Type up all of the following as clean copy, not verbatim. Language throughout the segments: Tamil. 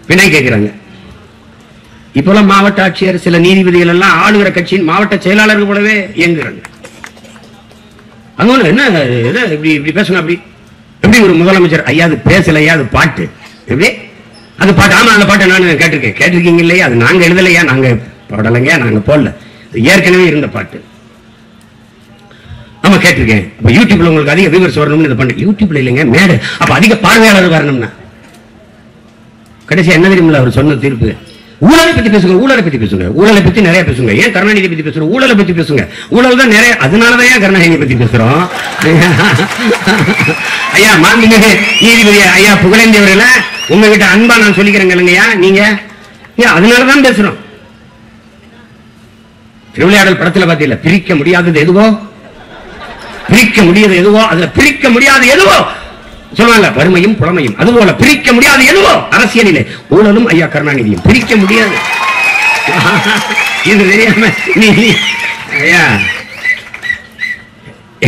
வினை கேட்கிறாங்க. இப்பெல்லாம் மாவட்ட ஆட்சியர் சில நீதிபதிகள் எல்லாம் ஆளுகிற கட்சியின் மாவட்ட செயலாளர்கள் போலவே இயங்குறாங்க. அங்க என்ன இப்படி இப்படி பேசணும், அப்படி எப்படி ஒரு முதலமைச்சர் ஐயா அது பேசல, ஐயா அது பாட்டு, எப்படி அது பாட்டு, ஆமா அந்த பாட்டை நான் கேட்டிருக்கீங்க இல்லையா, அது நாங்க எழுதலையா, நாங்க பாடலைங்க, நாங்க போடல, ஏற்கனவே இருந்த பாட்டு. ஆமா கேட்டிருக்கேன். அப்ப யூடியூப்ல உங்களுக்கு அதிக வியூவர்ஸ் வரணும்னு இதை பண்ண, யூடியூப்ல இல்லைங்க மேடு, அப்ப அதிக பார்வையாளர் வரணும்னா கடைசி என்ன தெரியுமில்ல அவர் சொன்ன தீர்ப்பு, ஊழலை பத்தி பேசுங்க, ஊழலை பத்தி பேசுங்க, ஊழலை பத்தி நிறைய பேசுங்க. ஏன் கருணாநிதி பத்தி பேசுறோம், ஊழலை பத்தி பேசுங்க, ஊழல் தான் நிறைய, அதனாலதான் ஏன் கருணாநிதி பத்தி பேசுறோம். ஐயா மாண்புமிகு நீதிபதி ஐயா புகழேந்தி அவர்கள உங்ககிட்ட அன்பா நான் சொல்லிக்கிறேங்க, நீங்க அதனாலதான் பேசுறோம். திருவிளையாடல் படத்துல பாத்தீங்களா, பிரிக்க முடியாதது எதுவோ, பிரிக்க முடியாத எதுவோ, அதுல பிரிக்க முடியாத எதுவோ சொல்லுவாங்க, வறுமையும் புலமையும், அதுபோல பிரிக்க முடியாது எதுவோ அரசியலிலே ஊழலும் ஐயா கருணாநிதியும் பிரிக்க முடியாது. இது தெரியாம நீ ஐயா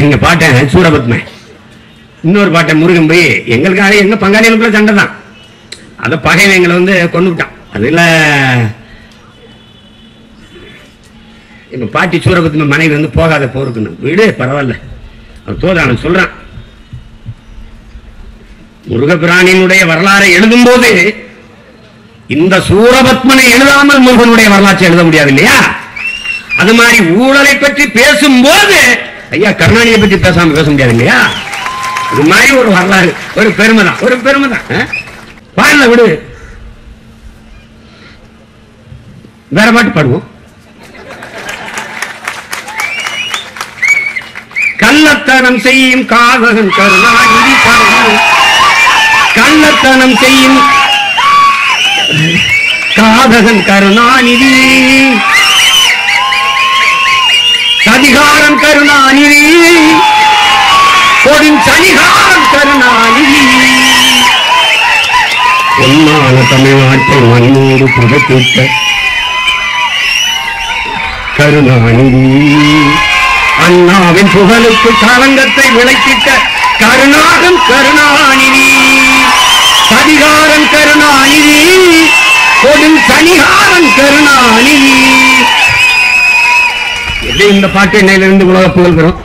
எங்க பாட்டன் சூரபத்ம, இன்னொரு பாட்டன் முருகன் போய் எங்களுக்காக எங்க பங்காளிகளுக்குள்ள சண்டை தான், அத பகைவங்களை கொண்டு விட்டான். அதுல எங்க பாட்டி சூரபத்ம மனைவி போகாத போருக்குன்னு, வீடு பரவாயில்ல அவர் தோதான சொல்றான். முருகபிரானினுடைய வரலாறை எழுதும் போது இந்த சூரபத்மனை எழுதாமல் முருகனுடைய வரலாற்றை எழுத முடியாது இல்லையா? அது மாதிரி ஊழலை பற்றி பேசும்போது ஐயா கருணாநிதியை பற்றி பேசாம பேச முடியாது இல்லையா? இது மாதிரி ஒரு வரலாறு, ஒரு பெருமை தான், ஒரு பெருமை தான். பாடல விடு, வேற பாட்டு பாடுவோம். கள்ளத்தனம் செய்யும் காதகன் கருணாநிதி, கள்ளத்தனம் செய்யும் காதகன் கருணாநிதி, சதிகாரம் கருணாநிதி, கொடும் சதிகாரம் கருணாநிதி, பொன்னான தமிழ்நாட்டை மண்ணோடு புதைத்திட்ட கருணாநிதி, அண்ணாவின் புகழுக்கு களங்கத்தை விளைத்திட்ட கருணாகம் கருணாநிதி, சதிகாரம் கருணாநிதி, கொடும் சனிகாரம் கருணாநிதி. இந்த பாட்டு என்னையிலிருந்து உலக புகழ் பெறும்.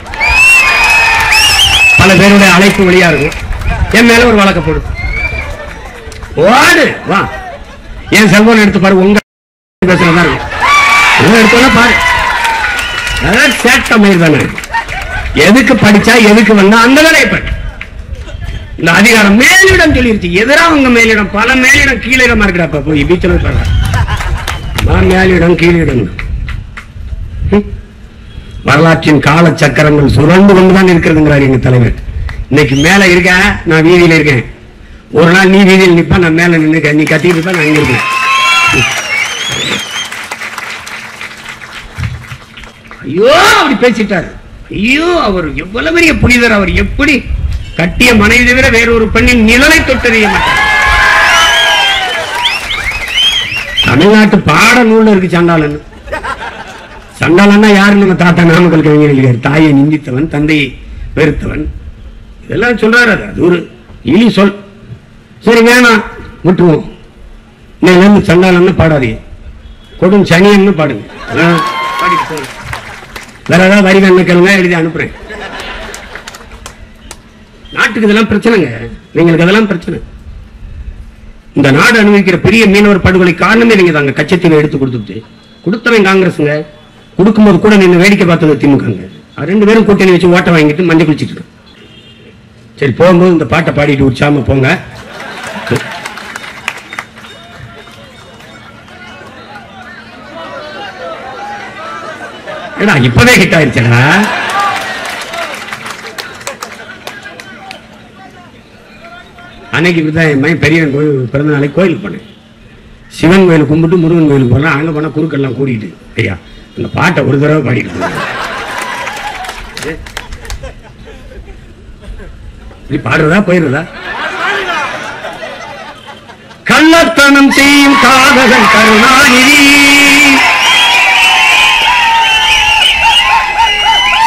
பல பேருடைய அழைப்பு வழியா இருக்கும். என் மேல ஒரு வழக்க போடு, ஓடு வா, என் செல்போன் எடுத்து பாரு, உங்க பேசுறதா இருக்கும், எடுத்தோட பாரு, சேட்ட மயிர் தானே, எதுக்கு படிச்சா எதுக்கு வந்தா அந்த வேலையை பண்ணு. இந்த அதிகாரம் மேலிடம் சொல்லிருச்சு, எதிராக உங்க மேலிடம், பல மேலிடம் கீழிடமா இருக்கிறப்ப போய் பீச்சில் மேலிடம் கீழிடம். வரலாற்றின் கால சக்கரங்கள் சுரண்டு கொண்டுதான் இருக்கிறதுங்கிறார் எங்க தலைவர். இன்னைக்கு மேல இருக்க, நான் வீதியில இருக்கேன், ஒரு நாள் நீ வீதியில் நிப்ப, நான் மேல நின்று நீ கத்திட்டு இருப்ப, நான் இங்க இருக்கேன். ஐயோ அப்படி பேசிட்டாரு, ஐயோ அவர் எவ்வளவு பெரிய புனிதர், அவர் எப்படி கட்டிய மனைவி தவிர வேறொரு பெண்ணின் நிழலை தொட்டறிய மாட்டார். தமிழ்நாட்டு பாட நூல்ல இருக்கு சண்டாளன். சண்டாளன்னா யாரு? நம்ம தாத்தா நாமக்கல் கவிஞர், தாயை நிந்தித்தவன், தந்தையை வெறுத்தவன், இதெல்லாம் சொல்றாரு. அது ஒரு இனி சொல். சரி வேணாம் விட்டுருவோம், நீங்க சண்டாளன்னு பாடாதீங்க, கொடும் சனியன்னு பாடுங்க. வேற ஏதாவது வரி வேணும் கேளுங்க, எழுதி அனுப்புறேன். நாட்டுக்கு இதெல்லாம் பிரச்சனைங்க, நீங்களுக்கு அதெல்லாம் பிரச்சனை. இந்த நாடு அனுபவிக்கிற பெரிய மீனவர் படுகொலை காரணமே நீங்க தாங்க. கச்சத்தீவை எடுத்து கொடுத்தவன் காங்கிரஸுங்க, கொடுக்கும்போது கூட நின்று வேடிக்கை பார்த்தது திமுக. ரெண்டு பேரும் கூட்டணி வச்சு ஓட்ட வாங்கிட்டு மஞ்சள் குளிச்சுட்டு. சரி போகும்போது இந்த பாட்டை பாடிட்டு உற்சாம போங்க. இப்பவே ஹிட் ஆயிருச்சா? அன்னைக்கு பெரியவன் கோயில் பிறந்த நாளைக்கு கோயிலுக்கு போனேன். சிவன் கோயிலுக்கு கும்பிட்டு முருகன் கோயிலுக்கு போனா, அங்க போனா குறுக்கெல்லாம் கூடிட்டு ஐயா அந்த பாட்டை ஒரு தடவை பாடிட்டு பாடுறதா போயிருதா? கள்ளத்தனம் செய்யும் காதகன் கருணாநிதி,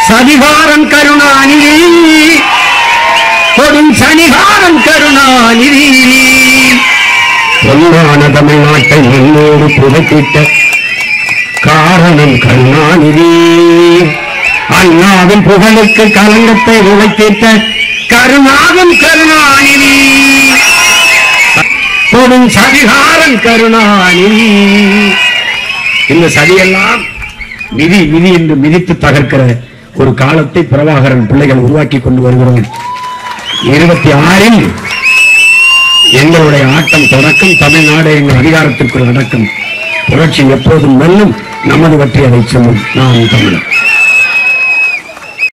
சதிகாரம் கருணாநிதி, கொடும் சனிகாரம் கருணாநிதி, பொன்னான தமிழ்நாட்டை மண்ணோடு புதைத்திட்ட காரணம் கருணாநிதி. அண்ணாவின் புகழுக்கு களங்கத்தை உழைத்திட்ட கருணாவும் கருணாநிதி. தொடும் சதிகாரன் கருணாநிதி. இந்த சதியெல்லாம் விதி விதி என்று மிதித்து தகர்க்கிற ஒரு காலத்தை பிரபாகரன் பிள்ளைகள் உருவாக்கி கொண்டு வருகிறோம். 26 எங்களுடைய ஆட்டம் தொடக்கம். தமிழ்நாடு எங்கள் அதிகாரத்திற்குள் அடக்கம். புரட்சி எப்போதும் வெல்லும். நமது வெற்றி அதை சொல்லும். நாம் தமிழர்.